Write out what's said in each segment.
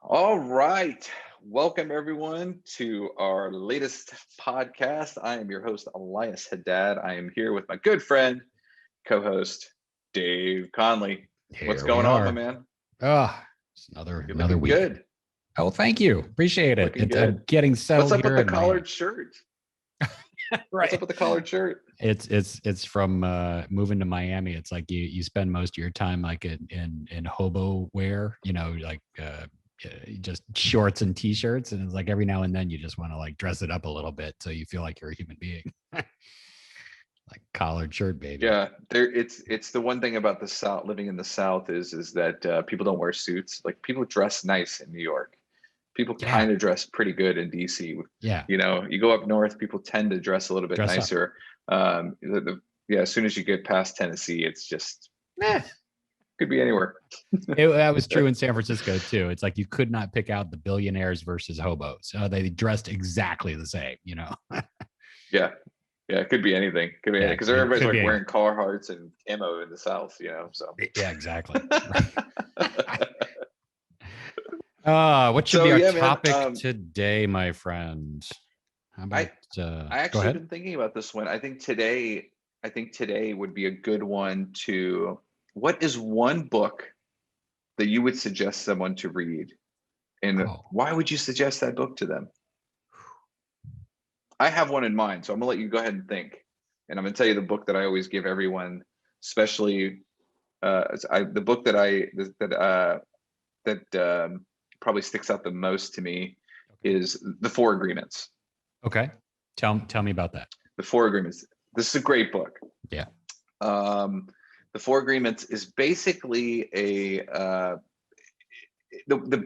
All right. Welcome, everyone, to our latest podcast. I am your host, Elias Haddad. I am here with my good friend, co host, Dave Conley. What's Here we going on, my are. man? It's another You're another looking week. good. Oh, thank you. Appreciate it. Looking I'm good. getting What's settled up with here the in Miami. collared shirt? What's up Right. with the collared shirt? It's from moving to Miami. It's like you spend most of your time like in hobo wear, like just shorts and t-shirts, and it's like every now and then you just want to like dress it up a little bit so you feel like you're a human being. Like collared shirt, baby. Yeah, it's the one thing about the South, living in the South is that people don't wear suits. Like people dress nice in New York. People Yeah. kind of dress pretty good in DC. Yeah. You go up north, people tend to dress a little bit Dress up. nicer. Yeah, as soon as you get past Tennessee, it's just could be anywhere. That was true in San Francisco too. It's like you could not pick out the billionaires versus hobos. They dressed exactly the same. Yeah, yeah, it could be anything. Could be anything Yeah, because it everybody's could like be wearing anything. Carhartts and camo in the South. So. Yeah, exactly. What should So be our yeah, man. topic today, my friend? How I about I go actually ahead? been thinking about this one. I think today would be a good one to. What is one book that you would suggest someone to read, and Oh, why would you suggest that book to them? I have one in mind, so I'm gonna let you go ahead and think, and I'm gonna tell you the book that I always give everyone, especially the book that probably sticks out the most to me okay. is The Four Agreements. Okay. Tell me about that. The Four Agreements. This is a great book. Yeah. Um, the Four Agreements is basically the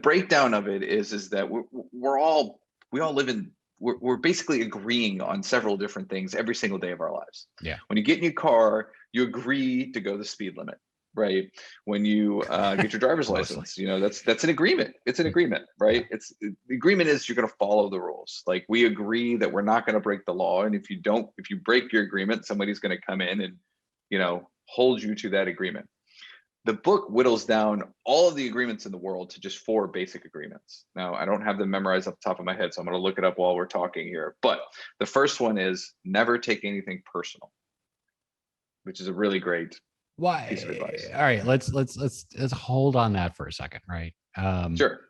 breakdown of it is that we all live in we're basically agreeing on several different things every single day of our lives. Yeah. When you get in your car, you agree to go the speed limit, right? When you get your driver's Mostly. license, that's an agreement. It's an agreement, Yeah. right? It's the agreement is you're going to follow the rules. Like we agree that we're not going to break the law, and if you break your agreement, somebody's going to come in and hold you to that agreement. The book whittles down all of the agreements in the world to just four basic agreements. Now, I don't have them memorized off the top of my head, so I'm going to look it up while we're talking here. But the first one is never take anything personal, which is a really great piece of Why? advice. All right. Let's hold on that for a second. Right. Sure.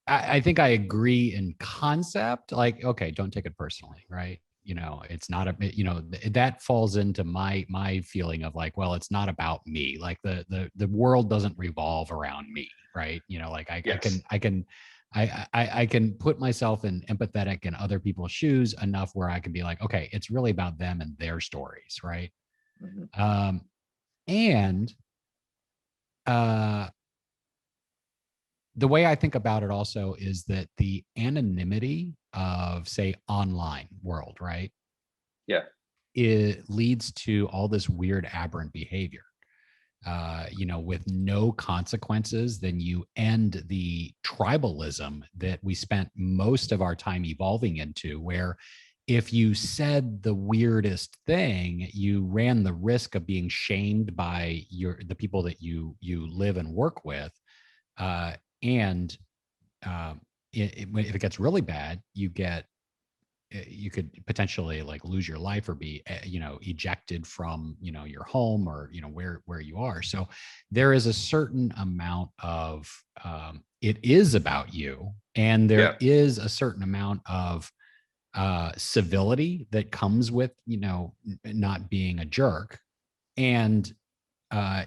I think I agree in concept. Like, okay, don't take it personally, right? It's not that falls into my feeling of like, well, it's not about me. Like the world doesn't revolve around me, right? Like I can Yes. I can I can put myself in empathetic in other people's shoes enough where I can be like, okay, it's really about them and their stories, right? Mhm. Um, and uh the way I think about it also is that the anonymity of, say, online world, right, Yeah. it leads to all this weird aberrant behavior. With no consequences, then you end the tribalism that we spent most of our time evolving into, where if you said the weirdest thing, you ran the risk of being shamed by the people that you live and work with, and if it gets really bad, you could potentially like lose your life or be ejected from your home or where you are. So there is a certain amount of it is about you, and there Yeah. is a certain amount of civility that comes with not being a jerk. And uh,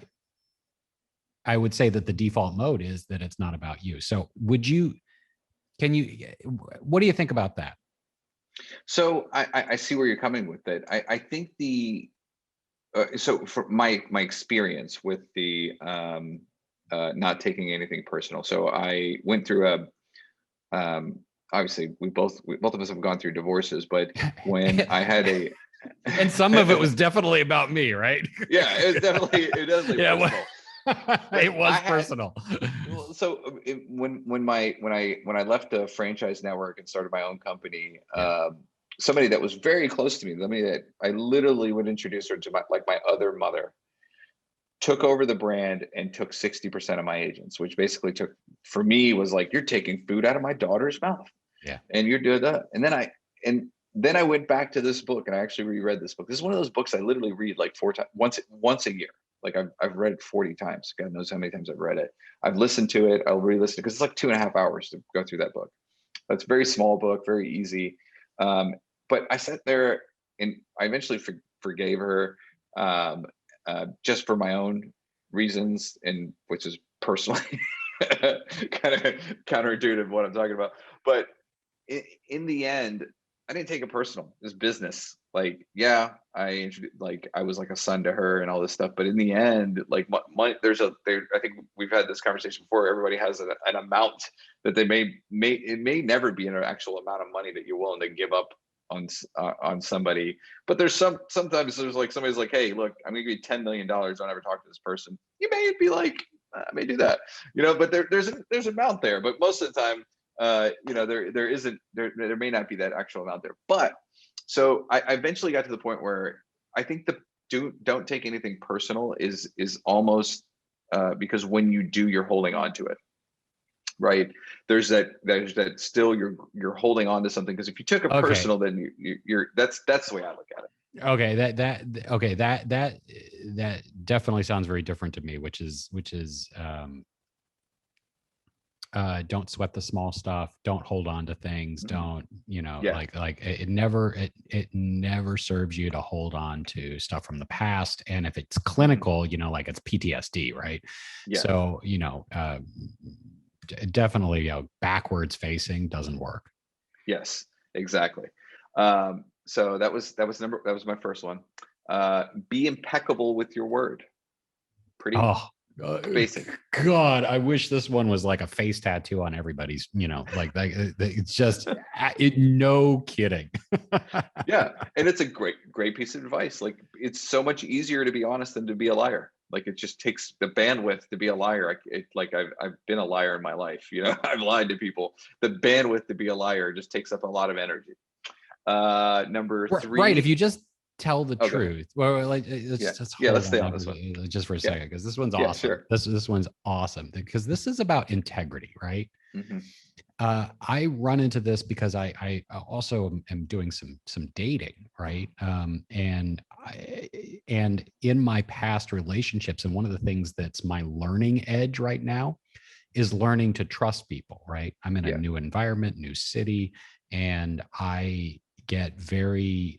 I would say that the default mode is that it's not about you. So what do you think about that? So I see where you're coming with it. I think so for my experience with the not taking anything personal. So I went through obviously both of us have gone through divorces, but when I had a And some of it was definitely about me, right? yeah, it was definitely Yeah, personal. it But was I had personal. well, so when I left the franchise network and started my own company, Yeah. somebody that was very close to me, somebody that I literally would introduce her to my other mother. took over the brand and took 60% of my agents, which basically took, for me, was like, you're taking food out of my daughter's mouth Yeah. and you're doing that. And then I went back to this book and I actually reread this book. This is one of those books I literally read like 4 times, once a year. Like I've read it 40 times. God knows how many times I've read it. I've listened to it. I'll re-listen because it's like 2.5 hours to go through that book. It's a very small book, very easy. Um, but I sat there and I eventually forgave her, just for my own reasons, and which is personally kind of counterintuitive of what I'm talking about. But in the end, I didn't take it personal. It's business. Like, yeah, I was like a son to her and all this stuff. But in the end, like I think we've had this conversation before. Everybody has an amount that they it may never be an actual amount of money that you're willing to give up on somebody. But sometimes there's like somebody's like, hey, look, I'm gonna give you $10 million. Don't ever talk to this person. You may be like, I may do that, but there's an amount there. But most of the time, there isn't, there may not be that actual amount there. But so I eventually got to the point where I think the don't take anything personal is almost, because when you do, you're holding on to it, right? There's that still you're holding on to something, because if you took it Okay. personal, then you're that's the way I look at it. Okay, that definitely sounds very different to me, which is don't sweat the small stuff, don't hold on to things, don't, Yeah. like it never serves you to hold on to stuff from the past. And if it's clinical, like it's PTSD, right? Yeah. So definitely, backwards facing doesn't work. Yes, exactly. So that was my first one. Be impeccable with your word. Pretty basic. God, I wish this one was like a face tattoo on everybody's, like it's just no kidding. Yeah, and it's a great piece of advice. Like, it's so much easier to be honest than to be a liar. Like, it just takes the bandwidth to be a liar. I've been a liar in my life. I've lied to people. The bandwidth to be a liar just takes up a lot of energy. Number 3. Right. If you just tell the Oh, truth. Well, like let's stay on this one just for a second, because this one's awesome. Sure. This one's awesome because this is about integrity, right? Mm-hmm. I run into this because I also am doing some dating, right? And in my past relationships, and one of the things that's my learning edge right now is learning to trust people, right? I'm in a new environment, new city, and I get very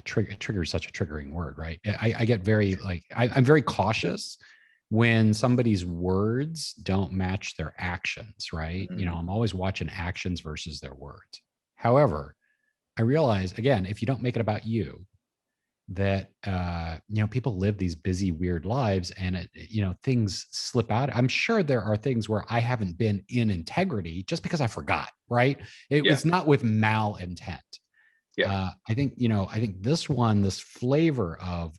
trigger is such a triggering word, right? I get very I'm very cautious when somebody's words don't match their actions, right? Mm-hmm. I'm always watching actions versus their words. However, I realize, again, if you don't make it about you, that people live these busy, weird lives, and things slip out. I'm sure there are things where I haven't been in integrity just because I forgot, right? It's not with malintent. Yeah. I think this flavor of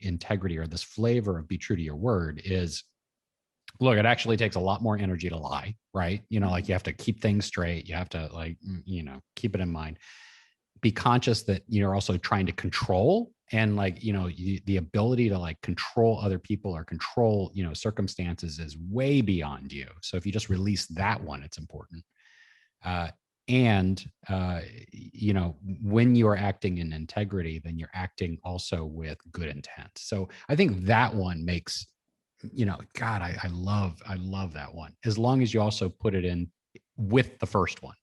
integrity, or this flavor of be true to your word, is, look, it actually takes a lot more energy to lie, right? Like, you have to keep things straight. You have to keep it in mind. Be conscious that you're also trying to control, and the ability to control other people or control, circumstances is way beyond you. So if you just release that one, it's important. And when you are acting in integrity, then you're acting also with good intent. So I think that one makes, God, I love that one, as long as you also put it in with the first one.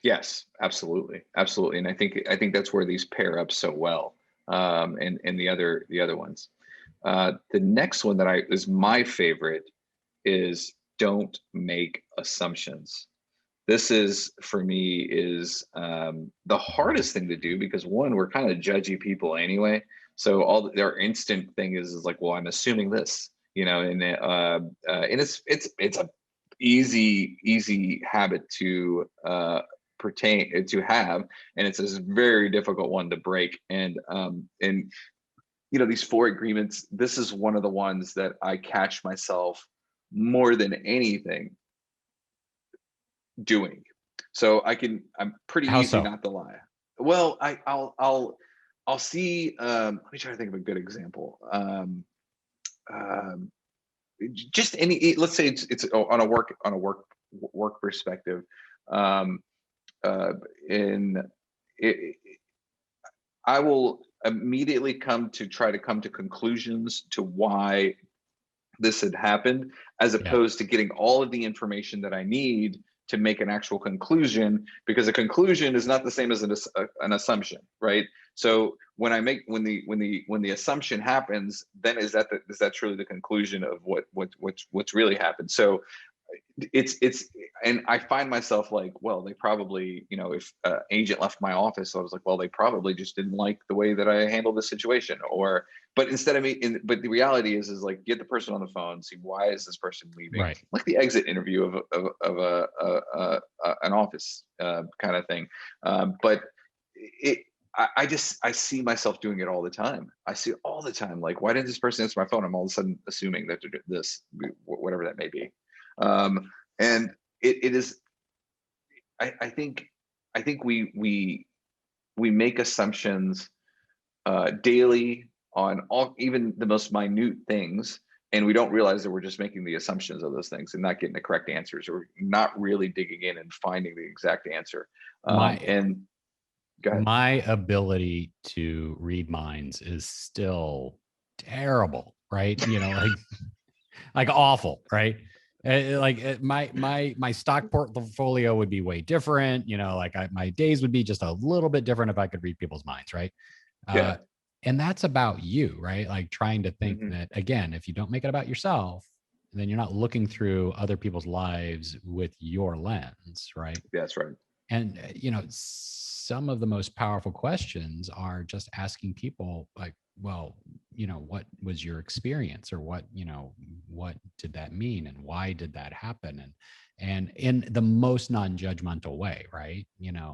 Yes, absolutely. And I think that's where these pair up so well. And the other ones. The next one that is my favorite is don't make assumptions. This is, for me, is the hardest thing to do, because one, we're kind of judgy people anyway. So their instant thing is like, well, I'm assuming this, and it's a easy habit to have, and it's a very difficult one to break. And these 4 agreements, this is one of the ones that I catch myself more than anything doing. So I'm pretty How easy so? not to lie. Well, I'll see, let me try to think of a good example. Um, just let's say it's on a work perspective. Um, uh, in it, I will immediately try to come to conclusions to why this had happened, as Yeah. opposed to getting all of the information that I need to make an actual conclusion, because a conclusion is not the same as an assumption, right? So when the assumption happens, then is that truly the conclusion of what's really happened? So it's and I find myself like, well, they probably, if agent left my office, so I was like, well, they probably just didn't like the way that I handled the situation. Or but instead of but the reality is like, get the person on the phone, see why is this person leaving, Right. like the exit interview of an office kind of thing. But it I see myself doing it all the time. I see it all the time. Like, why didn't this person answer my phone? I'm all of a sudden assuming that they're doing this, whatever that may be. And it is, I think, we make assumptions daily on all, even the most minute things, and we don't realize that we're just making the assumptions of those things and not getting the correct answers, or not really digging in and finding the exact answer. My And go ahead. my ability to read minds is still terrible, right? Like awful, right? My stock portfolio would be way different. My days would be just a little bit different if I could read people's minds, right? Yeah. Uh, and that's about you, right? Like trying to think Hmm. that, again, if you don't make it about yourself, then you're not looking through other people's lives with your lens, right? That's right. And some of the most powerful questions are just asking people like, well, what was your experience, or what did that mean, and why did that happen, and in the most non-judgmental way, right? Yeah.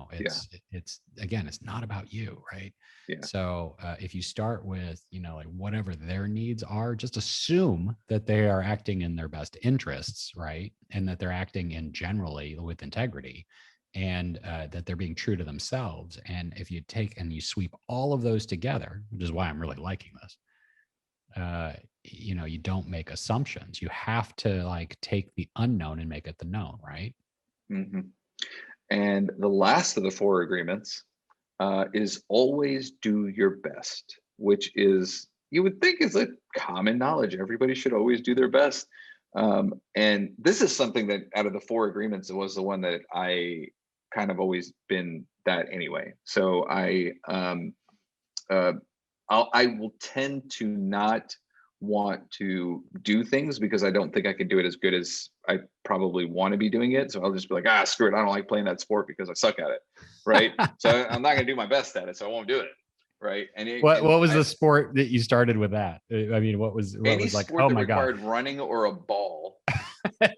It's again, it's not about you, right? Yeah. So if you start with like whatever their needs are, just assume that they are acting in their best interests, right? And that they're acting in generally with integrity, and that they're being true to themselves. And if you take and you sweep all of those together, which is why I'm really liking this, you don't make assumptions. You have to like take the unknown and make it the known, right? Hmm. And the last of the four agreements is always do your best, which is, you would think, is a common knowledge. Everybody should always do their best. And this is something that out of the four agreements, it was the one that I kind of always been that anyway. So uh, I will tend to not want to do things because I don't think I can do it as good as I probably want to be doing it. So I'll just be like, screw it. I don't like playing that sport because I suck at it. Right. So I'm not going to do my best at it. So I won't do it. Right. What was the sport that you started with that? I mean, what Any was like, sport oh that my God, required running or a ball,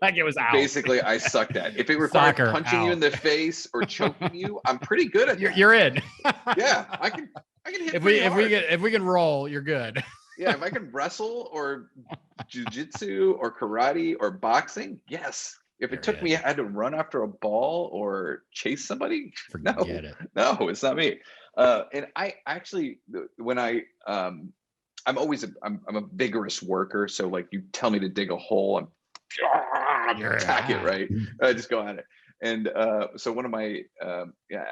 like it was out. basically I sucked at. If it required Soccer punching you in out. the face or choking you, I'm pretty good at that. You're in. Yeah. I can hit if pretty we if we hard. can if we can roll, you're good. Yeah, if I can wrestle or jujitsu or karate or boxing, yes. If it You're took me, in. I had to run after a ball or chase somebody, no, Forget it. no, it's not me. And I actually, when I'm always I'm a vigorous worker. So like, you tell me to dig a hole, I'm attack it, right? I just go at it. And so one of my yeah,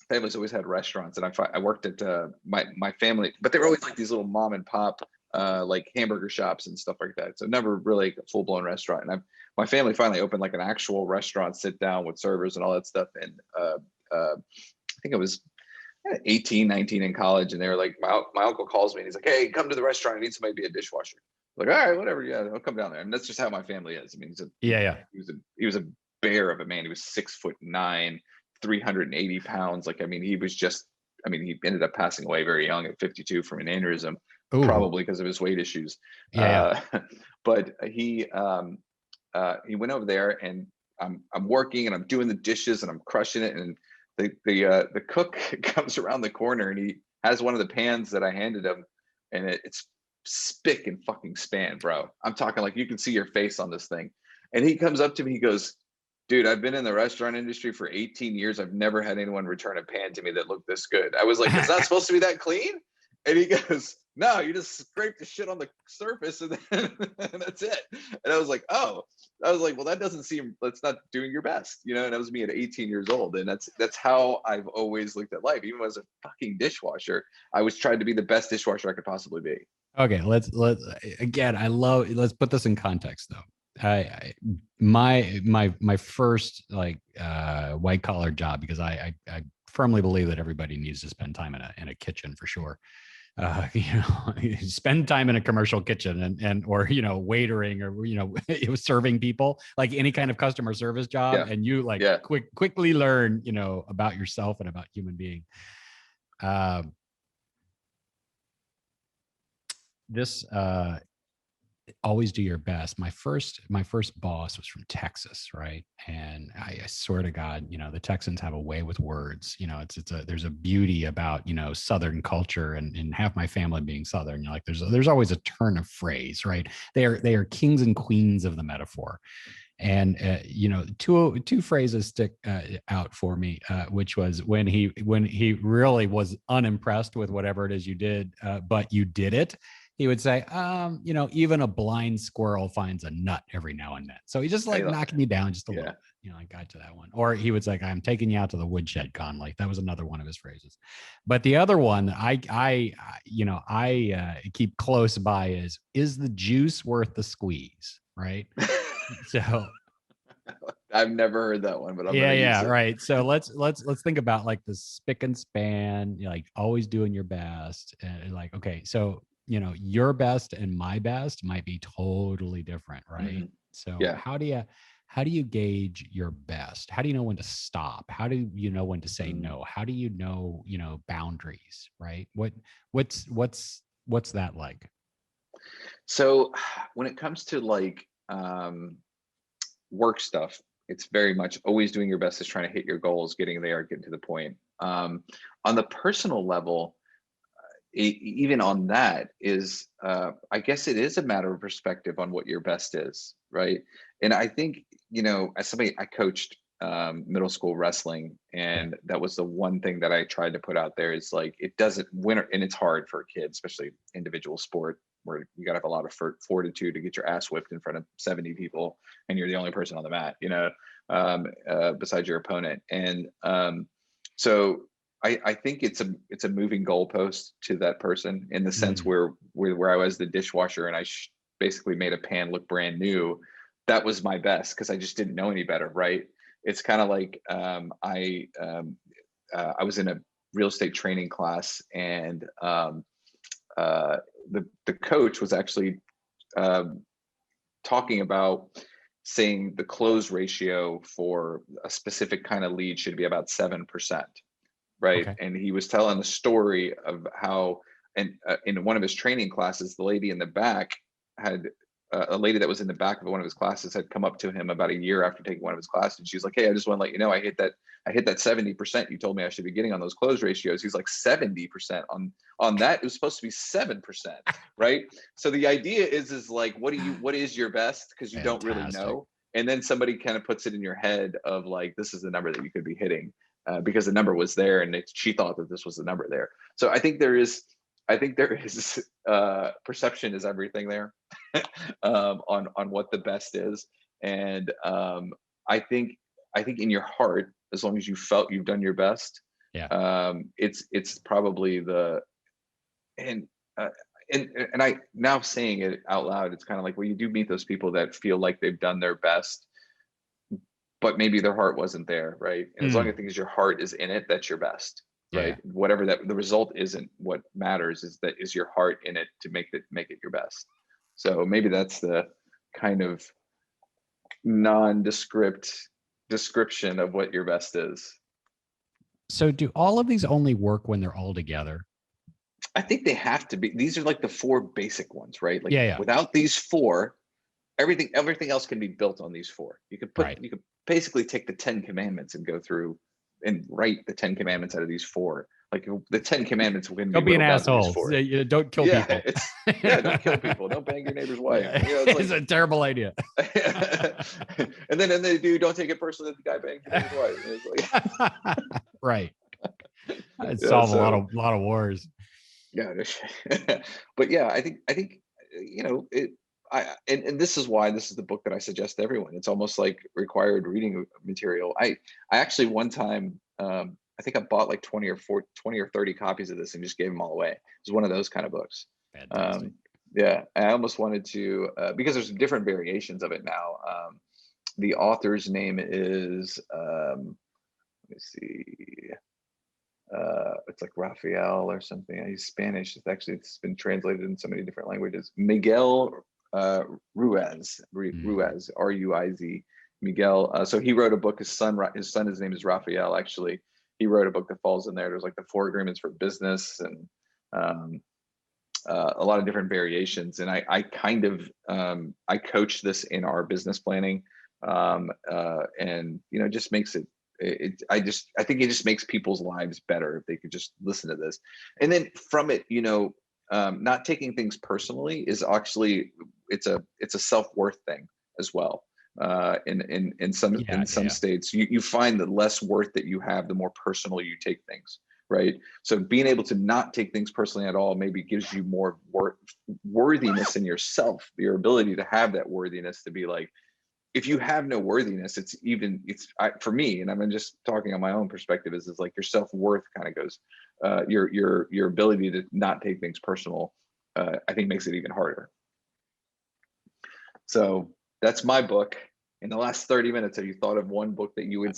families always had restaurants, and I worked at my family, but they were always like these little mom and pop like hamburger shops and stuff like that. So never really a full blown restaurant. And my family finally opened like an actual restaurant, sit down with servers and all that stuff. And I think I was 18, 19 in college, and they were like, my uncle calls me and he's like, hey, come to the restaurant. I need somebody to be a dishwasher. I'm like, all right, whatever. Yeah, I'll come down there. And that's just how my family is. I mean, Yeah. he was a bear of a man. He was 6'9", 380 pounds. Like, I mean, he was just, I mean, he ended up passing away very young at 52 from an aneurysm, Ooh. probably because of his weight issues. Yeah. But he went over there, and I'm working and I'm doing the dishes and I'm crushing it. And the cook comes around the corner and he has one of the pans that I handed him, and it's spick and fucking span, bro. I'm talking like you can see your face on this thing. And he comes up to me, he goes, Dude, I've been in the restaurant industry for 18 years. I've never had anyone return a pan to me that looked this good. I was like, it's not supposed to be that clean? And he goes, no, you just scrape the shit on the surface and then and that's it. And I was like, oh, I was like, well, that doesn't seem, that's not doing your best, you know? And that was me at 18 years old. And that's how I've always looked at life. Even as a fucking dishwasher, I was trying to be the best dishwasher I could possibly be. Okay, let's again. Let's put this in context though. My first like white collar job, because I firmly believe that everybody needs to spend time in a kitchen for sure. You know, spend time in a commercial kitchen and or waitering, or it was serving people, like any kind of customer service job, Yeah. and you like Yeah. quickly learn about yourself and about human being. This always do your best. My first boss was from Texas, right? And I swear to God, the Texans have a way with words. There's a beauty about Southern culture, and half my family being Southern. Like there's always a turn of phrase, right? They are kings and queens of the metaphor. And two phrases stick out for me, which was when he really was unimpressed with whatever it is you did, but you did it. He would say, even a blind squirrel finds a nut every now and then. So he just like knocking you down just a little bit. I got to that one. Or he would say, I'm taking you out to the woodshed, Conley. That was another one of his phrases. But the other one that I keep close by is the juice worth the squeeze, right? So I've never heard that one, but I'm gonna yeah, use it. right. So let's think about like the spick and span, like always doing your best, and like, okay, so your best and my best might be totally different, right? So Yeah. how do you gauge your best? How do you know when to stop? How do you know when to say no? How do you know boundaries, right? What's that like? So when it comes to like work stuff, it's very much always doing your best, is trying to hit your goals, getting there, getting to the point. On the personal level, even on that is, I guess it is a matter of perspective on what your best is, right? And I think, as somebody, I coached middle school wrestling, and that was the one thing that I tried to put out there is like, it doesn't win, and it's hard for a kid, especially individual sport, where you got to have a lot of fortitude to get your ass whipped in front of 70 people and you're the only person on the mat, besides your opponent. And so I think it's a moving goalpost to that person, in the sense where I was the dishwasher and I basically made a pan look brand new. That was my best because I just didn't know any better, right? It's kind of like I was in a real estate training class, and the coach was actually talking about saying the close ratio for a specific kind of lead should be about 7%, right? Okay. And he was telling the story of how, and in one of his training classes, the lady in the back had a lady that was in the back of one of his classes had come up to him about a year after taking one of his classes. And she's like, hey, I just want to let you know, I hit that 70% you told me I should be getting on those close ratios. He's like, 70% on that? It was supposed to be 7%, right? So the idea is like, what is your best? Because you don't really know. And then somebody kind of puts it in your head of like, this is the number that you could be hitting, because the number was there, and she thought that this was the number there. So I think there is perception is everything there. On what the best is. And I think in your heart, as long as you felt you've done your best, it's probably and I, now saying it out loud, it's kind of like, well, you do meet those people that feel like they've done their best, but maybe their heart wasn't there, right? And as long as your heart is in it, that's your best, right? Whatever that the result isn't, what matters is your heart in it to make it your best. So maybe that's the kind of nondescript description of what your best is. So do all of these only work when they're all together? I think they have to be. These are like the four basic ones, right? Like without these four, everything else can be built on these four. You could you could basically take the 10 commandments and go through and write the 10 commandments out of these four Like the 10 commandments can be Don't be an whittled down to these asshole. four. Don't kill Yeah, people. it's yeah, don't kill people. Don't bang your neighbor's wife. Yeah, You know, it's it's like a terrible idea. and then they do, don't take it personally that the guy banged your neighbor's wife. And it's like, Right. I'd yeah, solve a so lot of wars. yeah, but yeah, I think you know it. And this is why this is the book that I suggest to everyone. It's almost like required reading material. I actually one time I think I bought like 20 or 30 copies of this and just gave them all away. It's one of those kind of books. Fantastic. Yeah, I almost wanted to because there's different variations of it now. The author's name is let me see. It's like Raphael or something. He's Spanish. It's been translated in so many different languages. Miguel Ruiz, Ruiz, R-U-I-Z, Miguel. So he wrote a book. His name is Raphael. Actually, he wrote a book that falls in there. There's like the 4 agreements for business and a lot of different variations. And I kind of I coach this in our business planning, and you know, just makes it. I think it just makes people's lives better if they could just listen to this. And then from it, you know, not taking things personally is actually it's a self-worth thing as well. In some states, you find the less worth that you have, the more personal you take things, right? So being able to not take things personally at all maybe gives you more worthiness in yourself, your ability to have that worthiness to be like, if you have no worthiness, for me, and I'm just talking on my own perspective, is like your self-worth kind of goes, your ability to not take things personal, I think makes it even harder. So that's my book. In the last 30 minutes, have you thought of one book that you would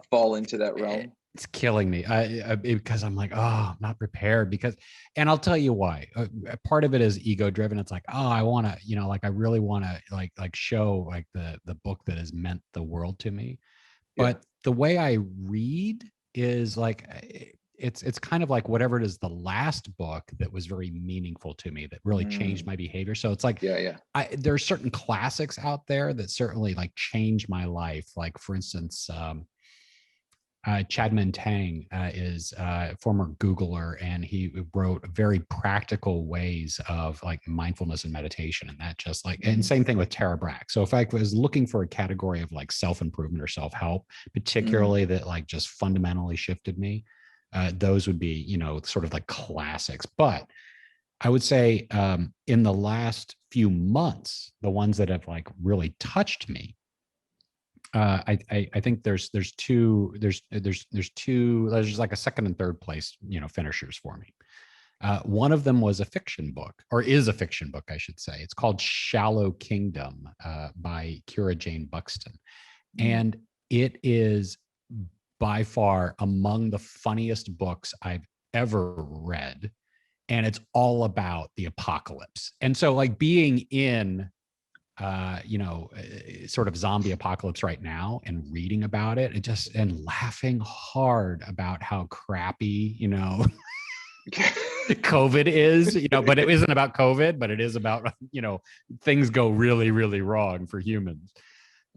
fall into that realm? It's killing me because I'm like, oh, I'm not prepared and I'll tell you why. Part of it is ego driven. It's like, oh, I want to, you know, like I really want to like show like the book that has meant the world to me. But the way I read is like, it's kind of like whatever it is, the last book that was very meaningful to me that really changed my behavior. So it's like, there are certain classics out there that certainly like changed my life. Like for instance, Chad Tang is a former Googler, and he wrote very practical ways of like mindfulness and meditation, and that just like, and same thing with Tara Brach. So if I was looking for a category of like self-improvement or self-help, particularly that like just fundamentally shifted me, those would be, you know, sort of like classics. But I would say in the last few months, the ones that have like really touched me, I think there's like a second and third place, you know, finishers for me. One of them was a fiction book, or is a fiction book, I should say. It's called Shallow Kingdom by Kira Jane Buxton. And it is by far among the funniest books I've ever read. And it's all about the apocalypse. And so like being in you know, sort of zombie apocalypse right now and reading about it, and laughing hard about how crappy, you know, COVID is, you know, but it isn't about COVID, but it is about, you know, things go really, really wrong for humans.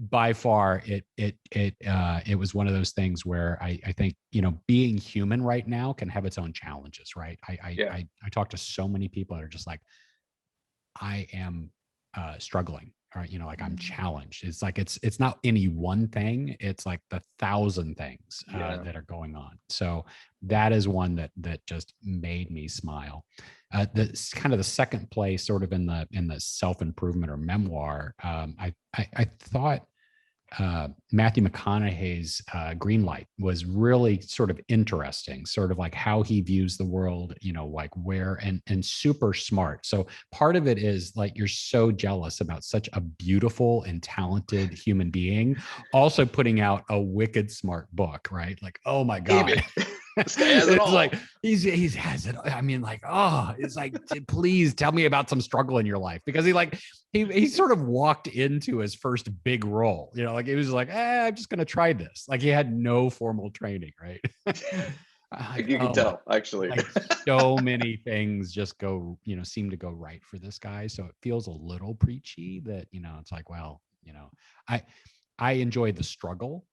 By far, it was one of those things where I think, you know, being human right now can have its own challenges, right? I talk to so many people that are just like, I am struggling, or, you know, like I'm challenged. It's like, it's not any one thing. It's like the 1,000 things that are going on. So that is one that just made me smile. The kind of the second place, sort of in the self-improvement or memoir, I thought Matthew McConaughey's Greenlight was really sort of interesting, sort of like how he views the world, you know, like where, and super smart. So part of it is like, you're so jealous about such a beautiful and talented human being, also putting out a wicked smart book, right? Like, oh my God. This guy has it all. Like he has it. I mean, like, oh, it's like, please tell me about some struggle in your life, because he sort of walked into his first big role, you know, like it was like, I'm just gonna try this. Like he had no formal training, right? Like, you can tell, actually. Like so many things just go, you know, seem to go right for this guy. So it feels a little preachy that, you know, it's like, well, you know, I enjoy the struggle.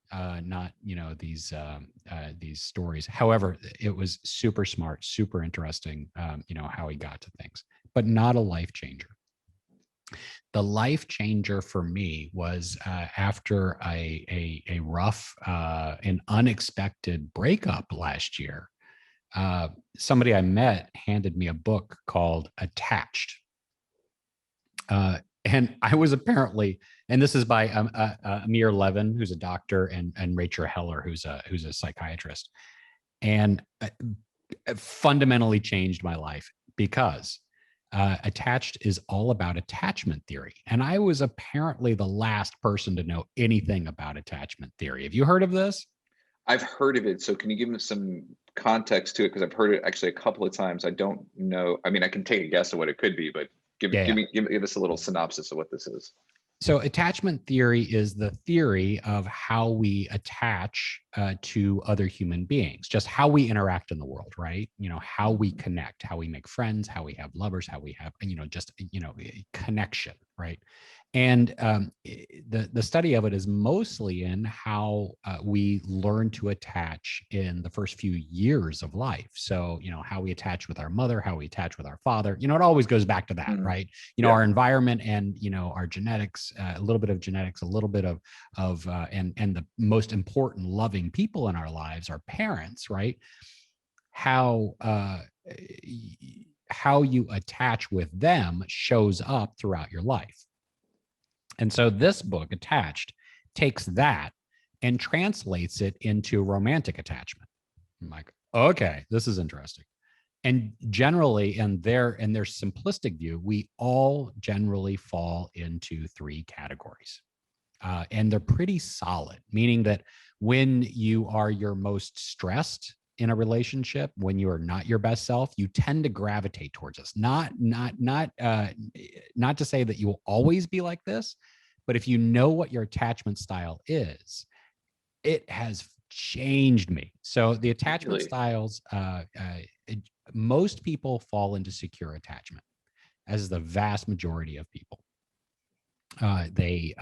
not these stories. However, it was super smart, super interesting, how he got to things, but not a life changer. The life changer for me was after a rough and unexpected breakup last year. Somebody I met handed me a book called Attached. And I was apparently, and this is by Amir Levin, who's a doctor, and Rachel Heller, who's a psychiatrist, and fundamentally changed my life because Attached is all about attachment theory. And I was apparently the last person to know anything about attachment theory. Have you heard of this? I've heard of it. So can you give me some context to it? Because I've heard it actually a couple of times. I don't know. I mean, I can take a guess of what it could be, but give us a little synopsis of what this is. So attachment theory is the theory of how we attach to other human beings, just how we interact in the world, right? How we connect, how we make friends, how we have lovers, how we have, just, connection, right? And the study of it is mostly in how we learn to attach in the first few years of life. So, how we attach with our mother, how we attach with our father, it always goes back to that, right? Our environment and, our genetics, a little bit of genetics, a little bit of and the most important loving people in our lives, our parents, right? How you attach with them shows up throughout your life. And so this book, Attached, takes that and translates it into romantic attachment. I'm like, okay, this is interesting. And generally, in their simplistic view, we all generally fall into three categories. And they're pretty solid, meaning that when you are your most stressed in a relationship, when you are not your best self, you tend to gravitate towards us. Not to say that you will always be like this, but if you know what your attachment style is, it has changed me. So the attachment styles, most people fall into secure attachment, as the vast majority of people. They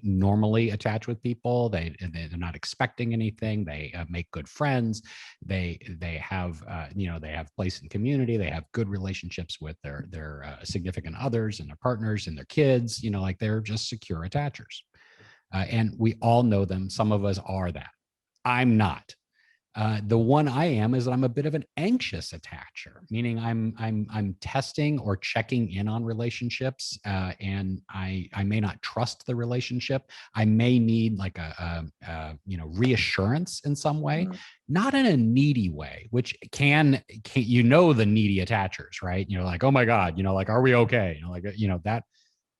normally attach with people. They're not expecting anything. They make good friends. They have they have place in community. They have good relationships with their significant others and their partners and their kids. Like they're just secure attachers, and we all know them. Some of us are that. I'm not. The one I am is that I'm a bit of an anxious attacher, meaning I'm testing or checking in on relationships, and I may not trust the relationship. I may need like a reassurance in some way, not in a needy way, which can the needy attachers, right? Like, oh my God, like, are we okay? That.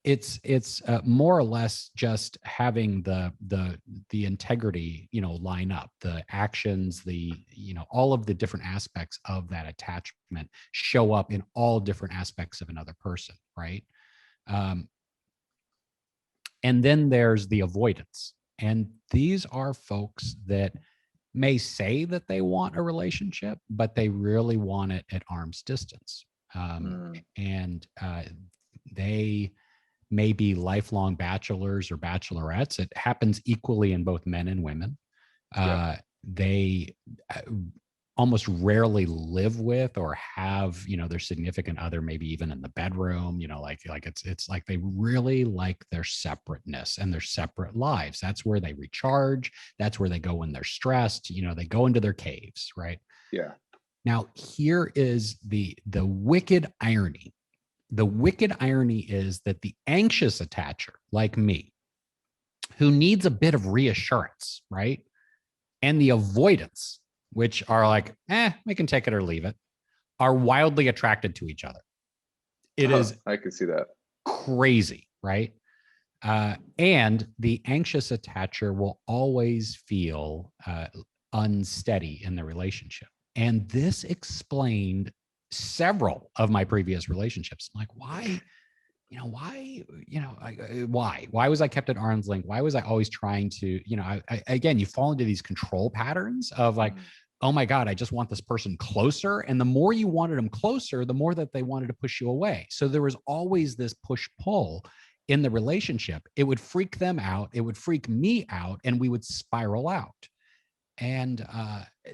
It's more or less just having the integrity, line up, the actions, all of the different aspects of that attachment show up in all different aspects of another person, right? And then there's the avoidance, and these are folks that may say that they want a relationship, but they really want it at arm's distance, and they may be lifelong bachelors or bachelorettes. It happens equally in both men and women. They almost rarely live with or have, their significant other, maybe even in the bedroom, like it's like they really like their separateness and their separate lives. That's where they recharge. That's where they go when they're stressed. They go into their caves, right? Yeah. Now, here is the wicked irony. The wicked irony is that the anxious attacher, like me, who needs a bit of reassurance, right? And the avoidance, which are like, we can take it or leave it, are wildly attracted to each other. It is. I can see that. Crazy, right? And the anxious attacher will always feel unsteady in the relationship. And this explained several of my previous relationships. I'm like, why was I kept at arm's length? Why was I always trying to, again, you fall into these control patterns of like, oh my God, I just want this person closer. And the more you wanted them closer, the more that they wanted to push you away. So there was always this push pull. in the relationship, it would freak them out, it would freak me out, and we would spiral out. And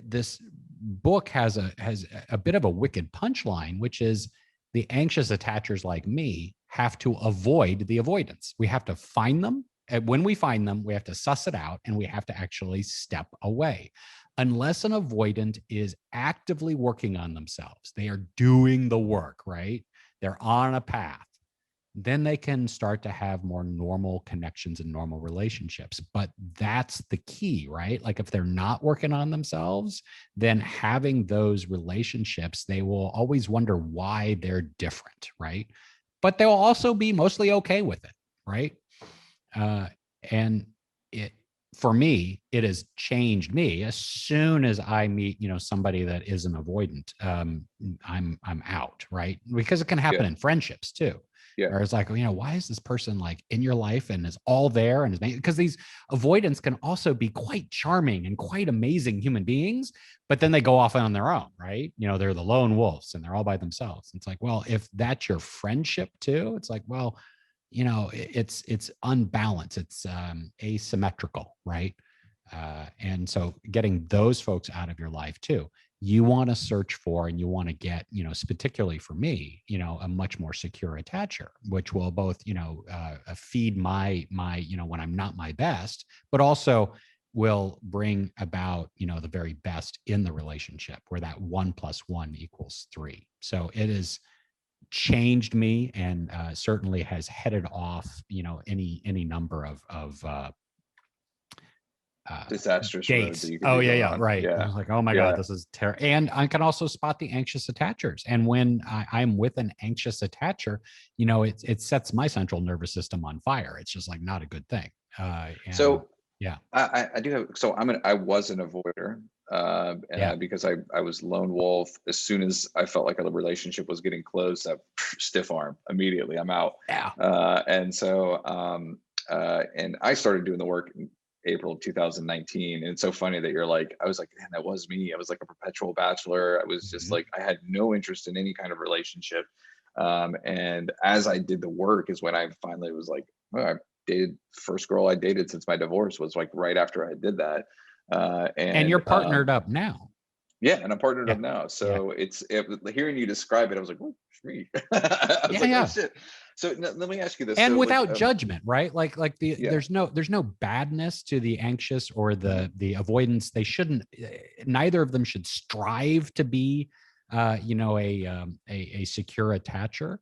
this book has a bit of a wicked punchline, which is the anxious attachers like me have to avoid the avoidance. We have to find them. And when we find them, we have to suss it out, and we have to actually step away. Unless an avoidant is actively working on themselves, they are doing the work, right? They're on a path, then they can start to have more normal connections and normal relationships. But that's the key, right? Like if they're not working on themselves, then having those relationships, they will always wonder why they're different, right? But they'll also be mostly okay with it, right? And it, for me, it has changed me. As soon as I meet, somebody that is an avoidant, I'm out, right? Because it can happen Yeah. in friendships too. Yeah. Or it's like, why is this person like in your life and is all there and is because these avoidants can also be quite charming and quite amazing human beings, but then they go off on their own, right? They're the lone wolves and they're all by themselves. It's like, well, if that's your friendship too, it's like, well, it's unbalanced, it's asymmetrical, right? And so getting those folks out of your life too, you want to search for, and you want to get, particularly for me, a much more secure attacher, which will both, feed my, when I'm not my best, but also will bring about, the very best in the relationship, where that 1 + 1 = 3. So it is changed me, and certainly has headed off, any number of Disastrous road that dates. you could Oh be yeah, going yeah, on. right. I Yeah. was like, oh my Yeah. God, this is terrible. And I can also spot the anxious attachers. And when I'm with an anxious attacher, it sets my central nervous system on fire. It's just like not a good thing. And So yeah, I do have, so I was an avoider, yeah, because I was lone wolf. As soon as I felt like a relationship was getting close, I stiff arm immediately. I'm out. yeah, And I started doing the work in April of 2019. And it's so funny that you're like, I was like, man, that was me. I was like a perpetual bachelor. I was just mhm, like, I had no interest in any kind of relationship. And as I did the work is when I finally was like, oh, I dated, first girl I dated since my divorce was like right after I did that. and you're And partnered up now. Yeah, and I'm partnered Yeah, up now. yeah, So hearing you describe it, I was like, oh, it's me. I was yeah, like, oh yeah. shit. So let me ask you this. And So like, without judgment, right? Like yeah. there's no badness to the anxious or Mhm. the avoidance. They shouldn't, neither of them should strive to be a secure attacher,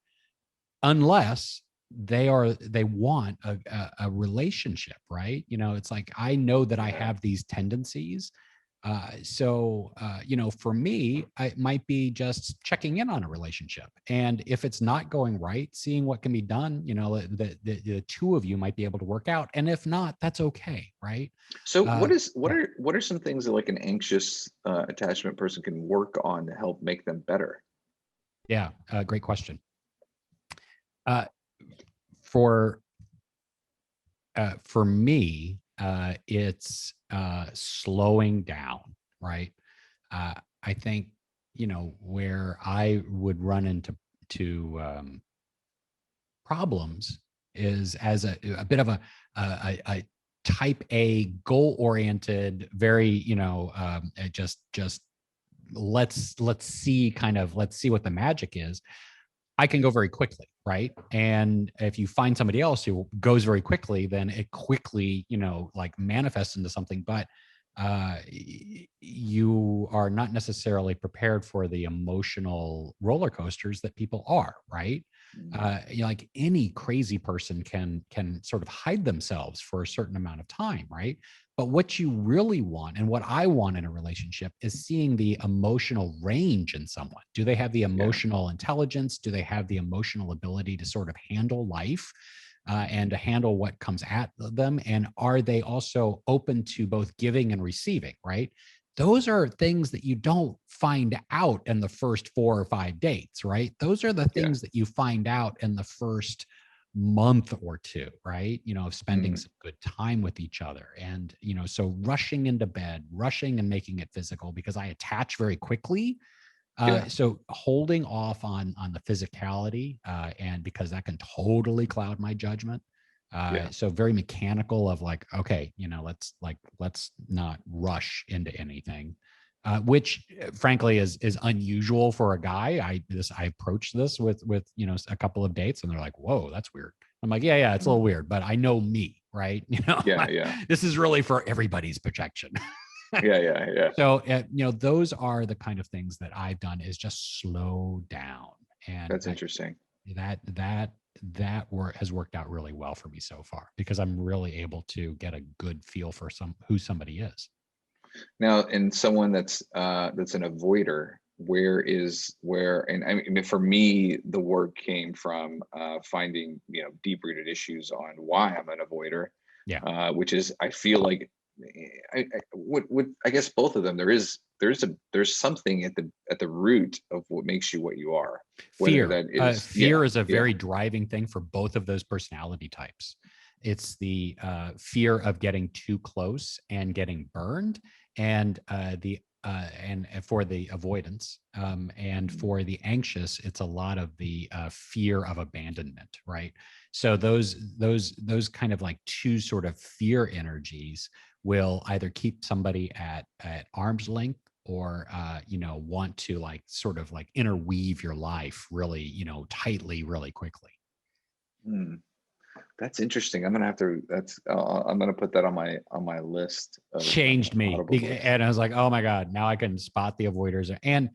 unless they want a relationship, right? It's like, I know that I Yeah. have these tendencies. For me, it might be just checking in on a relationship, and if it's not going right, seeing what can be done. The two of you might be able to work out, and if not, that's okay, right? So uh what yeah, are some things that like an anxious attachment person can work on to help make them better? yeah, great question. uh for for me, it's slowing down, right? I think, where I would run into problems is as a bit of a type A, goal oriented, very, just let's see, let's see what the magic is. I can go very quickly, right? And if you find somebody else who goes very quickly, then it quickly, like manifests into something. But you are not necessarily prepared for the emotional roller coasters that people are, right? Mm. Like any crazy person can sort of hide themselves for a certain amount of time, right? But what you really want, and what I want in a relationship, is seeing the emotional range in someone. Do they have the Yeah. emotional intelligence? Do they have the emotional ability to sort of handle life, and to handle what comes at them? And are they also open to both giving and receiving, right? Those are things that you don't find out in the first 4 or 5 dates, right? Those are the Yeah. things that you find out in the first month or two, right? Of spending Mhm. some good time with each other. And, so rushing into bed, rushing and making it physical, because I attach very quickly, Yeah. So holding off on the physicality, and because that can totally cloud my judgment. Yeah. So very mechanical of like, okay, let's not rush into anything, which frankly is unusual for a guy. I approached this with a couple of dates, and they're like, whoa, that's weird. I'm like, yeah, it's a Mhm. little weird, but I know me, right? Yeah. Yeah. This is really for everybody's protection. Yeah. Yeah. Yeah. So, those are the kind of things that I've done is just slow down. And That's interesting. that, that, has worked out really well for me so far because I'm really able to get a good feel for who somebody is. Now, in someone that's an avoider, and I mean, for me, the work came from finding, deep rooted issues on why I'm an avoider, Yeah. which is, I feel like, I guess both of them, there's something at the root of what makes you what you are, whether Fear. that is, Fear is a yeah, very driving thing for both of those personality types. It's the fear of getting too close and getting burned, and for the avoidance, and for the anxious, it's a lot of the fear of abandonment, right? So those kind of like two sort of fear energies will either keep somebody at arm's length, or want to like sort of like interweave your life really tightly really quickly. Hmm, that's interesting. I'm gonna put that on my list of Changed me. Audible books. And I was like, oh my god, now I can spot the avoiders. And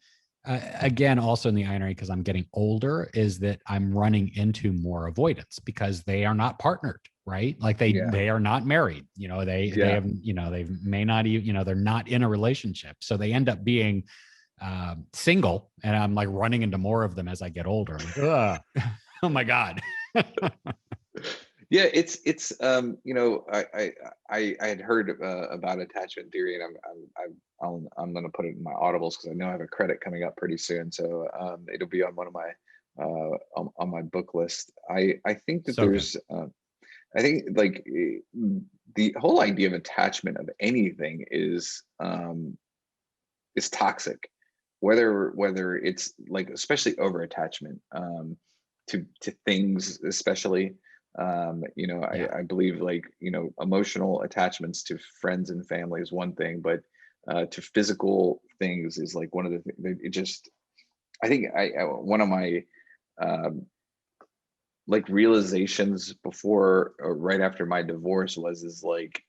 again, also in the irony, because I'm getting older, is that I'm running into more avoidance because they are not partnered, right? Like Yeah. they are not married. They Yeah. have, they may not even, they're not in a relationship, so they end up being single, and I'm like running into more of them as I get older. I'm like, ugh. Oh my god. Yeah, it's I had heard about attachment theory, and I'm gonna put it in my audibles because I know I have a credit coming up pretty soon, so it'll be on one of my on my book list. I think that So good. there's I think like the whole idea of attachment of anything is toxic, whether it's like, especially over attachment, to things, especially, Yeah. I believe, like, emotional attachments to friends and family is one thing, but to physical things is like one of the things. It just, I think, one of my um like realizations before or right after my divorce is like,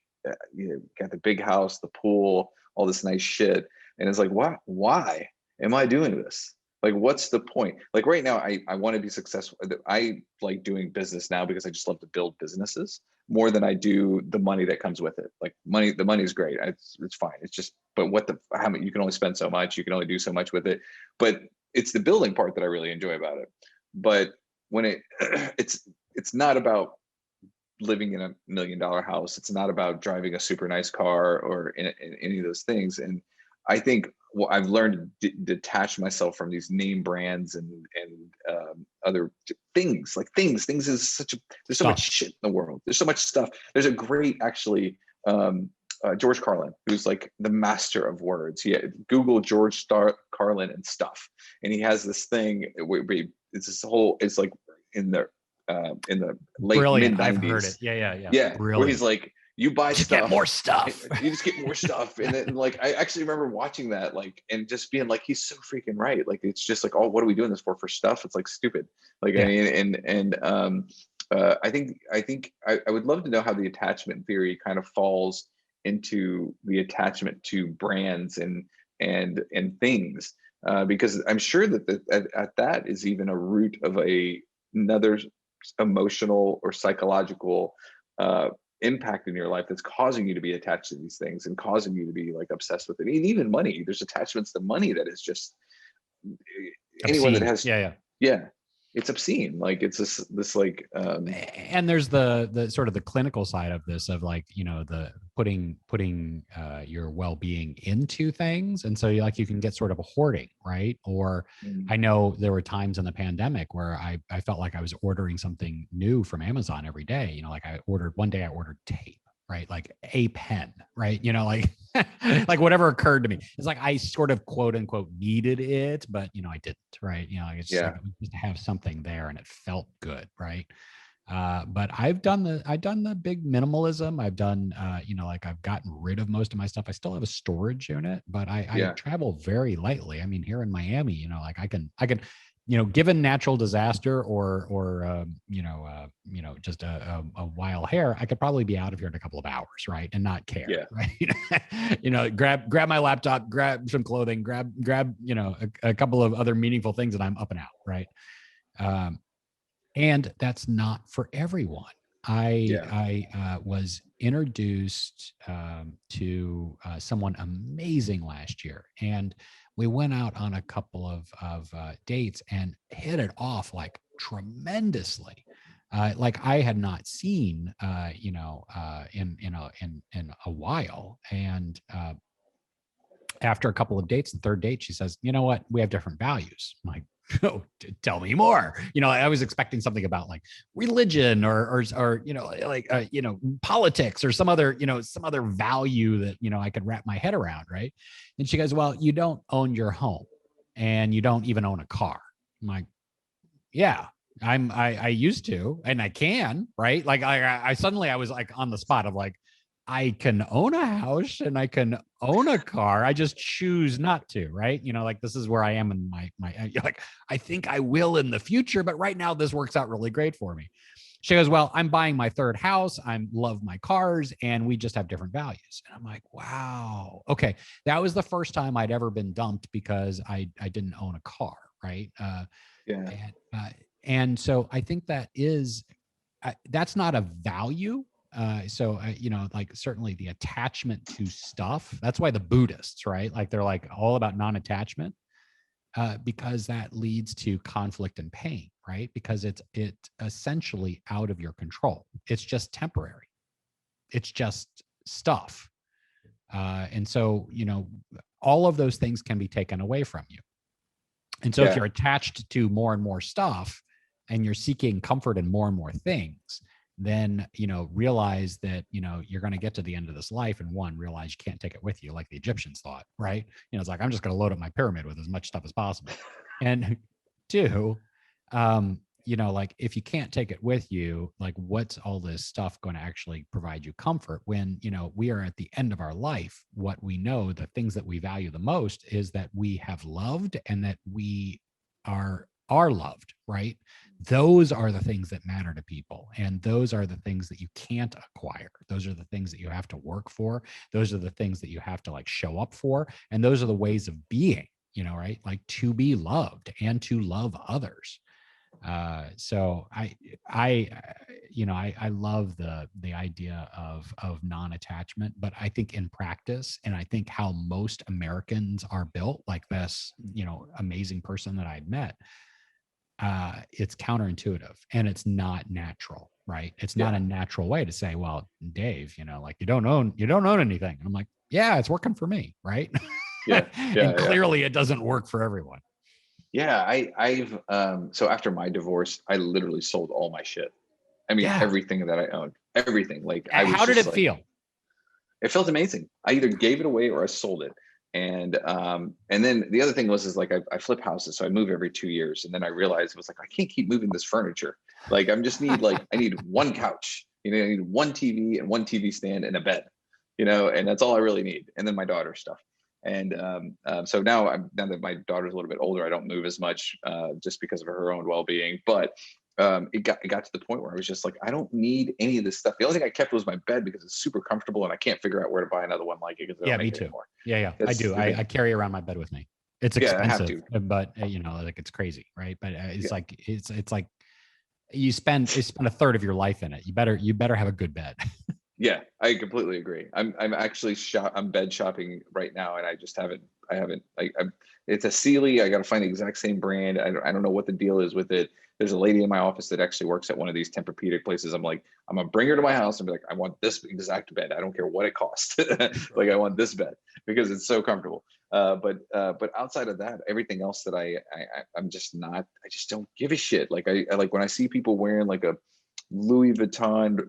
got the big house, the pool, all this nice shit, and it's like, why am I doing this? Like, what's the point? Like right now, I want to be successful. I like doing business now because I just love to build businesses more than I do the money that comes with it. Like, the money is great. It's fine. It's just, but how many, you can only spend so much, you can only do so much with it. But it's the building part that I really enjoy about it. But when it's not about living in $1 million house. It's not about driving a super nice car or in any of those things. And I think what I've learned to detach myself from these name brands and other things. Like, things is such a, there's so much Stuff. shit in the world. There's so much stuff. There's a great, actually, George Carlin, who's like the master of words. Google Carlin and stuff, and he has this thing where it's this whole, it's like in the late Brilliant. mid I've heard it. 90s. Yeah. Yeah, where he's Brilliant. like, you buy Just get stuff, more stuff. you just get more stuff. And then, like, I actually remember watching that, like, and just being like, he's so freaking right. Like, it's just like, oh, what are we doing this for stuff? It's like stupid. Like, I Yeah. mean, I would love to know how the attachment theory kind of falls into the attachment to brands and things, because I'm sure that at that is even a root of another emotional or psychological impact in your life that's causing you to be attached to these things and causing you to be like obsessed with it. And even money, there's attachments to money that is just, anyone that Obscene. has, Yeah. yeah, it's obscene. Like, it's this like, And there's the sort of the clinical side of this, of like, the putting your well-being into things. And so you can get sort of a hoarding, right? Or mm, I know there were times in the pandemic where I felt like I was ordering something new from Amazon every day. Like one day I ordered tape. right? Like a pen, right? You know, like like whatever occurred to me. It's like I sort of quote unquote needed it, but you know, I didn't, right? You know, it's just like Yeah. just to have something there and it felt good, right? But I've done the big minimalism. I've done you know, like I've gotten rid of most of my stuff. I still have a storage unit, but I Yeah. travel very lightly. I mean, here in Miami, you know, like I can, you know, given natural disaster or you know, just a wild hair, I could probably be out of here in a couple of hours, right, and not care, Yeah. right? You know, grab my laptop, grab some clothing, grab you know a couple of other meaningful things, and I'm up and out, right? Um, and that's not for everyone. Yeah. I was introduced to someone amazing last year, and we went out on a couple of dates and hit it off like tremendously. Like I had not seen, you know, in a while, and after a couple of dates, the third date, she says, "You know what? We have different values." I'm like, "Oh, tell me more." You know, I was expecting something about like religion or you know, like you know, politics or some other, you know, some other value that, you know, I could wrap my head around, right? And she goes, "Well, you don't own your home and you don't even own a car." I'm like, "Yeah, I used to and I can, right?" Like I suddenly I was like on the spot of like, I can own a house and I can own a car. I just choose not to, right? You know, like this is where I am in my like I think I will in the future, but right now this works out really great for me. She goes, "Well, I'm buying my third house. I love my cars and we just have different values." And I'm like, "Wow. Okay." That was the first time I'd ever been dumped because I didn't own a car, right? Yeah. And uh, and so I think that is that's not a value. You know, like certainly the attachment to stuff. That's why the Buddhists, right? Like they're like all about non-attachment, because that leads to conflict and pain, right? Because it essentially out of your control. It's just temporary. It's just stuff, and so you know, all of those things can be taken away from you. And so if Yeah. you're attached to more and more stuff and you're seeking comfort in more and more things, then, you know, realize that, you know, you're going to get to the end of this life and one, realize you can't take it with you like the Egyptians thought, right? You know, it's like, I'm just going to load up my pyramid with as much stuff as possible. And two, you know, like if you can't take it with you, like what's all this stuff going to actually provide you comfort when, you know, we are at the end of our life? What we know, the things that we value the most is that we have loved and that we are loved, right? Those are the things that matter to people. And those are the things that you can't acquire. Those are the things that you have to work for. Those are the things that you have to like show up for. And those are the ways of being, you know, right? Like to be loved and to love others. So you know, I love the idea of non-attachment, but I think in practice, and I think how most Americans are built, like this, you know, amazing person that I'd met, it's counterintuitive and it's not natural, right? It's not Yeah. a natural way to say, well, Dave, you know, like you don't own anything. And I'm like, yeah, it's working for me, right? Yeah. And Yeah. Yeah. clearly it doesn't work for everyone. Yeah. I've so after my divorce, I literally sold all my shit. I mean, Yeah. everything that I owned, everything. Like I was How did just it like, feel? it felt amazing. I either gave it away or I sold it. And then the other thing was is like I flip houses, so I move every 2 years. And then I realized it was like I can't keep moving this furniture. Like I'm just need like I need one couch, you know, I need one TV and one TV stand and a bed, you know, and that's all I really need. And then my daughter's stuff. And so now that my daughter's a little bit older, I don't move as much just because of her own well-being. But it got to the point where I was just like, I don't need any of this stuff. The only thing I kept was my bed because it's super comfortable and I can't figure out where to buy another one like it because they Yeah, don't me make it too. anymore. Yeah, yeah, I That's do. the I thing. carry around my bed with me. It's Yeah, I have expensive, to. but you know, like it's crazy, right? But Yeah, it's like it's like you spend a third of your life in it. You better have a good bed. yeah, I completely agree. I'm actually I'm bed shopping right now, and I haven't it's a Sealy. I got to find the exact same brand. I don't know what the deal is with it. There's a lady in my office that actually works at one of these Tempur-Pedic places. I'm like, I'm gonna bring her to my house and be like, I want this exact bed. I don't care what it costs. Like I want this bed because it's so comfortable. But outside of that, everything else that I'm just not. I just don't give a shit. Like I like when I see people wearing like a Louis Vuitton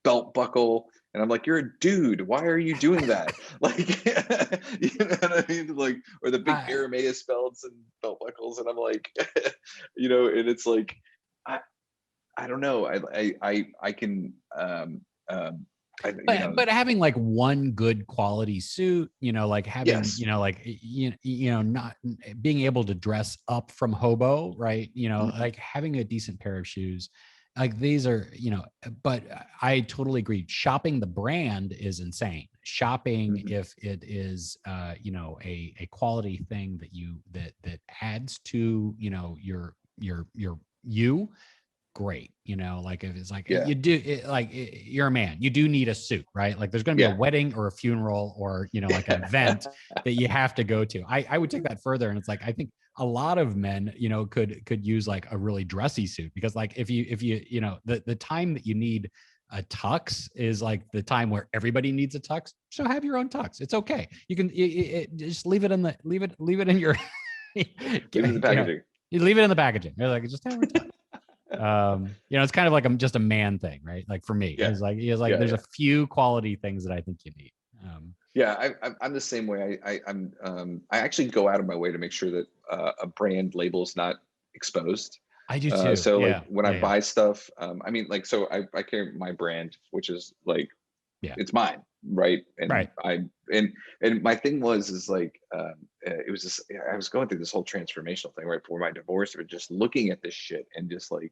belt buckle And I'm like, you're a dude. Why are you doing that? Like, you know what I mean? Like, or the big I, Arameus belts and belt buckles. And I'm like, you know, and it's like, I, I don't know. I can, you know, but having like one good quality suit, you know, like having, yes. you know, like you know, not being able to dress up from hobo, right? You know, Mhm, like having a decent pair of shoes, like these are, you know, but I totally agree. Shopping the brand is insane. Shopping, mhm. if it is you know, a quality thing that that adds to, you know, your you, great. You know, like if it's like Yeah. you do it, like you're a man, you do need a suit, right? Like there's going to be a Yeah. wedding or a funeral or, you know, like an event that you have to go to. I would take that further. And it's like, I think a lot of men, you know, could use like a really dressy suit, because like if you, you know, the time that you need a tux is like the time where everybody needs a tux. So have your own tux. It's okay. You can just leave it in the, leave it in your, Leave it in the you know, packaging. you leave it in the packaging. You're like, just have a tux. You know, it's kind of like I'm just a man thing, right? Like for me, Yeah. he's like Yeah. there's Yeah. a few quality things that I think you need. Yeah, I'm the same way. I actually go out of my way to make sure that a brand label is not exposed. I do too. So like Yeah, when I yeah, yeah, buy stuff, I mean, like, so I carry my brand, which is like, yeah. it's mine, right? And Right. and my thing was is like, it was just, I was going through this whole transformational thing right before my divorce, or just looking at this shit and just like,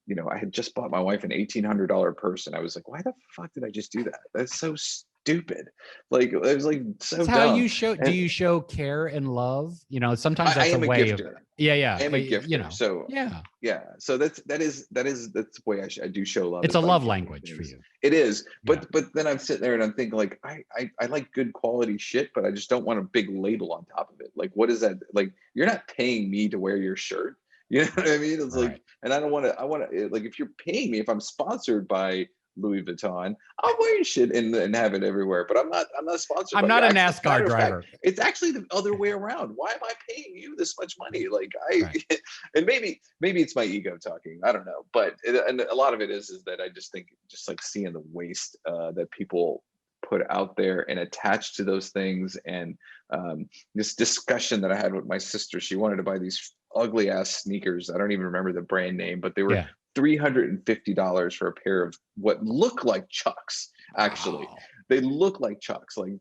you know, I had just bought my wife an $1,800 purse, and I was like, why the fuck did I just do that? That's so stupid. Like, it was like It's so how dumb. you show. Do And you show care and love? You know, sometimes I that's a am a way of. gifter. Yeah, I yeah. am a You gifter. know. So Yeah, yeah, so that's the way I do show love, it's is a by love gifting language for things. you. It is, Yeah. but then I'm sitting there and I'm thinking like, I like good quality shit, but I just don't want a big label on top of it. Like, what is that? Like, you're not paying me to wear your shirt. You know what I mean? It's like, Right. and I don't want to. I want to, like, if you're paying me, if I'm sponsored by Louis Vuitton, I'll wear your shit and have it everywhere. But I'm not sponsored I'm by you. not a Actually, as a NASCAR matter of fact, driver. it's actually the other way around. Why am I paying you this much money? Like, I Right. and maybe it's my ego talking. I don't know, but and a lot of it is that I just think, just like seeing the waste that people put out there and attach to those things, and this discussion that I had with my sister. She wanted to buy these ugly ass sneakers. I don't even remember the brand name, but they were Yeah. $350 for a pair of what look like Chucks. Actually, Wow. they look like Chucks, like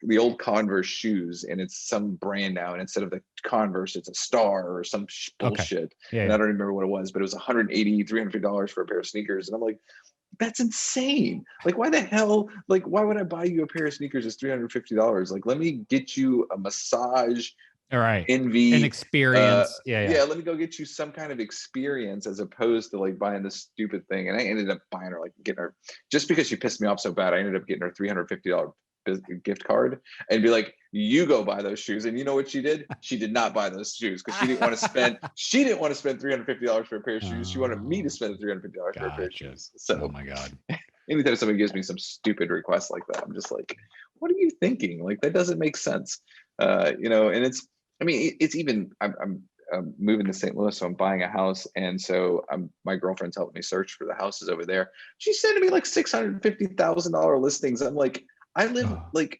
the old Converse shoes, and it's some brand now. And instead of the Converse, it's a Star or some Okay. bullshit. Yeah. And I Yeah. don't remember what it was, but it was 180, $350 for a pair of sneakers. And I'm like, that's insane. Like, why the hell? Like, why would I buy you a pair of sneakers that's $350? Like, let me get you a massage, All right. An envy, uh experience. Yeah. Yeah. yeah, let me go get you some kind of experience, as opposed to like buying this stupid thing. And I ended up buying her, like, getting her, just because she pissed me off so bad, I ended up getting her $350 gift card, and be like, you go buy those shoes. And you know what she did? She did not buy those shoes, because she didn't want to spend $350 for a pair of shoes. She wanted me to Oh, spend the $350 for a pair of gotcha. shoes. Oh So my God. anytime somebody gives me some stupid request like that, I'm just like, what are you thinking? Like, that doesn't make sense. You know, and it's, I mean, it's even, I'm moving to St. Louis, so I'm buying a house. And so my girlfriend's helping me search for the houses over there. She's sending me like $650,000 listings. I'm like, I live Oh, like,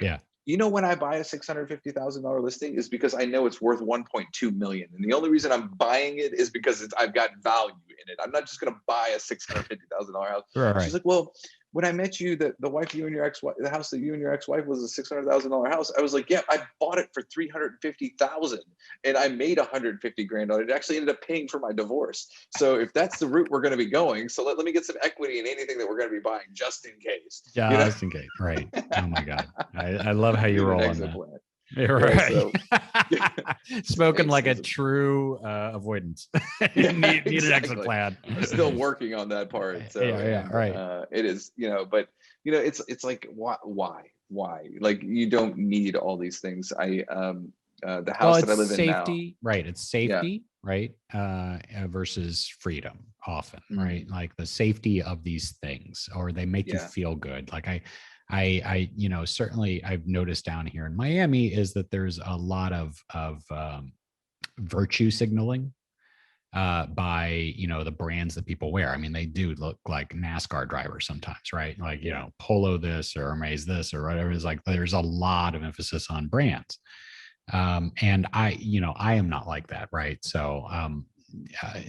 yeah. you know, when I buy a $650,000 listing is because I know it's worth 1.2 million. And the only reason I'm buying it is because I've got value in it. I'm not just going to buy a $650,000 house. Right. She's Right. like, well, when I met you, the wife you and your ex-wife, the house that you and your ex-wife was a $600,000 house. I was like, yeah, I bought it for 350,000, and I made 150 grand on it. It actually ended up paying for my divorce. So if that's the route we're going to be going, so let me get some equity in anything that we're going to be buying, just in case. You know, Just in case. Right. Oh my God. I love how you need an roll on exit that. plan. You're Yeah. right. So Spoken thanks. like a true avoidance. Yeah, Need an exit exactly. plan. I'm still working on that part. So, Yeah, yeah, and right. it is, you know, but you know, it's like, why? Like, you don't need all these things. The Well, house that it's I live in now. safety, right? It's Yeah. safety, right? Versus freedom, often, right? Mhm. Like the safety of these things, or they make you Yeah. feel good. Like you know, certainly I've noticed down here in Miami is that there's a lot of virtue signaling, by, you know, the brands that people wear. I mean, they do look like NASCAR drivers sometimes, right? Like, you know, Polo this or Hermes this or whatever. It's like there's a lot of emphasis on brands. And I am not like that, right? So uh,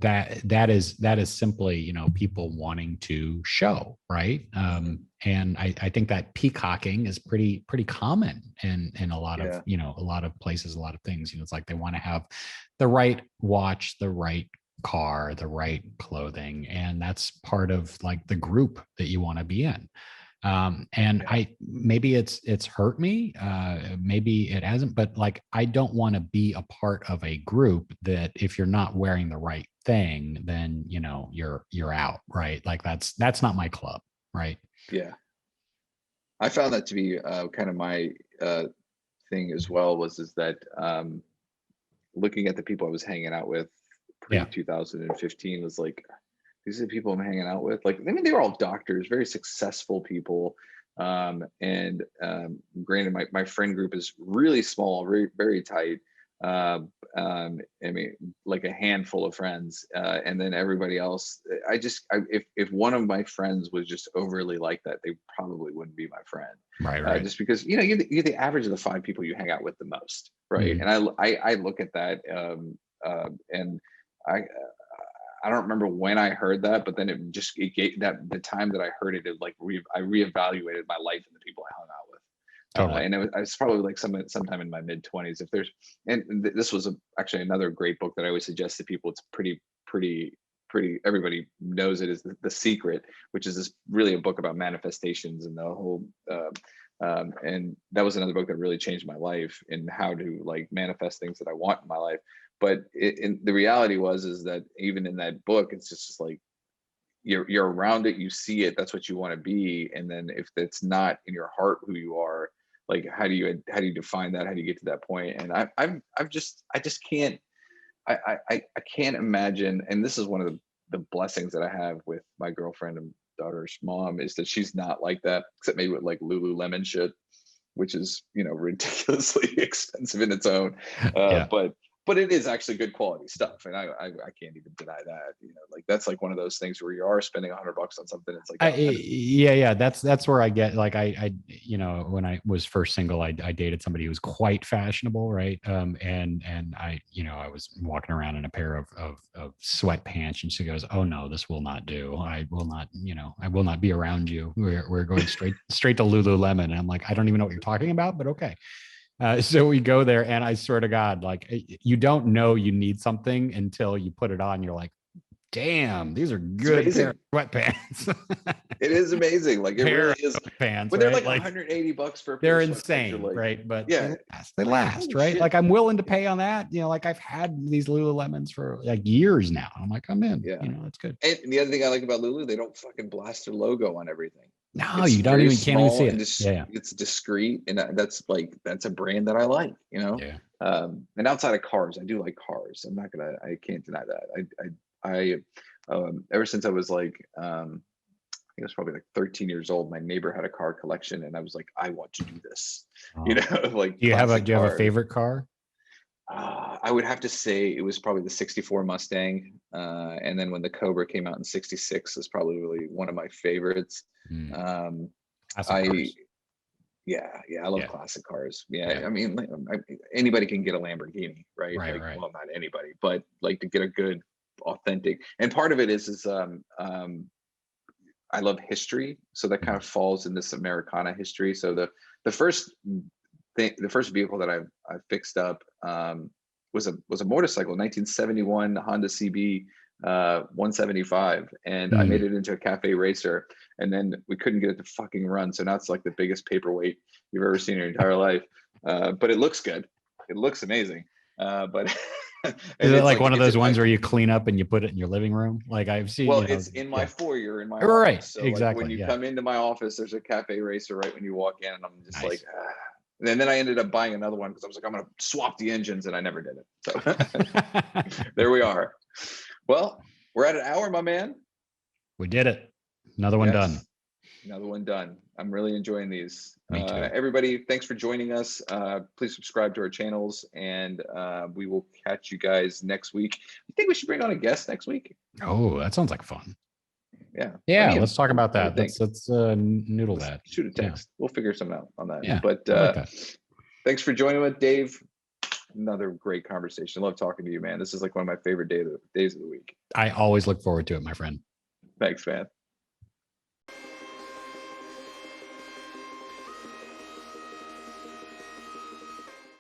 that is simply, you know, people wanting to show, right? And I think that peacocking is pretty common in a lot of, Yeah. you know, a lot of places, a lot of things. You know, it's like they want to have the right watch, the right car, the right clothing, and that's part of like the group that you want to be in. And Yeah. maybe it's hurt me, maybe it hasn't, but like I don't want to be a part of a group that if you're not wearing the right thing, then you know you're out, right? Like that's not my club, right? Yeah. I found that to be kind of my thing as well, was is that looking at the people I was hanging out with pre Yeah. 2015 was like, these are the people I'm hanging out with. Like, I mean, they were all doctors, very successful people. And granted, my friend group is really small, very, very tight. I mean, like a handful of friends. And then everybody else, if one of my friends was just overly like that, they probably wouldn't be my friend. Right. Just because, you know, you're the average of the 5 people you hang out with the most. Right. Mhm. And I look at that and I, I don't remember when I heard that, but then it gave that the time that I heard it, it like I reevaluated my life and the people I hung out with. Totally. And I was probably like sometime in my mid 20s. If there's, this was actually another great book that I always suggest to people. It's pretty. Everybody knows it, is the Secret, which is this really a book about manifestations and the whole. And that was another book that really changed my life in how to like manifest things that I want in my life. But the reality is that even in that book, it's just like you're around it, you see it, that's what you want to be, and then if it's not in your heart who you are, like how do you define that? How do you get to that point? And I just can't I can't imagine. And this is one of the blessings that I have with my girlfriend and daughter's mom, is that she's not like that, except maybe with like Lululemon shit, which is, you know, ridiculously expensive in its own. Yeah. But it is actually good quality stuff, and I can't even deny that. You know, like that's like one of those things where you are spending $100 on something. It's like, oh, Yeah. That's where I get like you know, when I was first single, I dated somebody who was quite fashionable, right? And I, you know, I was walking around in a pair of sweatpants, and she goes, "Oh no, this will not do. I will not, you know, I will not be around you. We're going straight to Lululemon." And I'm like, I don't even know what you're talking about, but okay. So we go there, and I swear to God, like you don't know you need something until you put it on. You're like, damn, these are it's good pair amazing. of sweatpants. It is amazing. Like it Pair really of is. sweatpants, When they're right? like Like $180 for a pair they're of sweatpants, you're insane, like, right? But yeah, they like last, holy right? shit. Like I'm willing to pay on that. You know, like I've had these Lululemons for like years now. I'm like, I'm in. Yeah. You know, it's good. And the other thing I like about Lulu, they don't fucking blast their logo on everything. No, It's you don't very even can't even see small and it. Yeah, it's discreet, and that's a brand that I like, you know. yeah. And outside of cars, I do like cars. I can't deny that. Ever since I was like, I think I was probably like 13 years old, my neighbor had a car collection, and I was like, I want to do this, you Oh. know, like Do you have a classic do you have a cars. favorite car? I would have to say it was probably the 64 Mustang. And then when the Cobra came out in 66 is probably really one of my favorites. Mm, Um, classic I, cars. I love Yeah, classic cars. yeah. Yeah. I mean, like, anybody can get a Lamborghini, right? Right, Like, right. well, not anybody, but like to get a good, authentic, and part of it is I love history. So that kind Mhm. of falls in this Americana history. So the first the first vehicle that I fixed up was a motorcycle, 1971 Honda CB 175, and I made Mm. it into a cafe racer, and then we couldn't get it to fucking run. So now it's like the biggest paperweight you've ever seen in your entire life. But it looks good. It looks amazing. But Is and it it's like like one of those ones where you clean up and you put it in your living room? Like I've seen, well, you know, it's in my yeah. foyer in my Right, office. So like when exactly. you Yeah. come into my office, there's a cafe racer right when you walk in, and I'm just like, Nice. ah. And then I ended up buying another one because I was like, I'm gonna swap the engines, and I never did it. So there we are. Well, we're at an hour, my man. We did it. Another one done. Yes. Another one done. I'm really enjoying these. Me too. Everybody, thanks for joining us. Please subscribe to our channels, and we will catch you guys next week. I think we should bring on a guest next week. Oh, that sounds like fun. Yeah. Yeah, let's talk about let me that. think. Let's noodle Let's that. shoot a text. We'll figure something out on that. Yeah, But I like that. thanks for joining us, Dave. Another great conversation. Love talking to you, man. This is like one of my favorite days of the week. I always look forward to it, my friend. Thanks, man.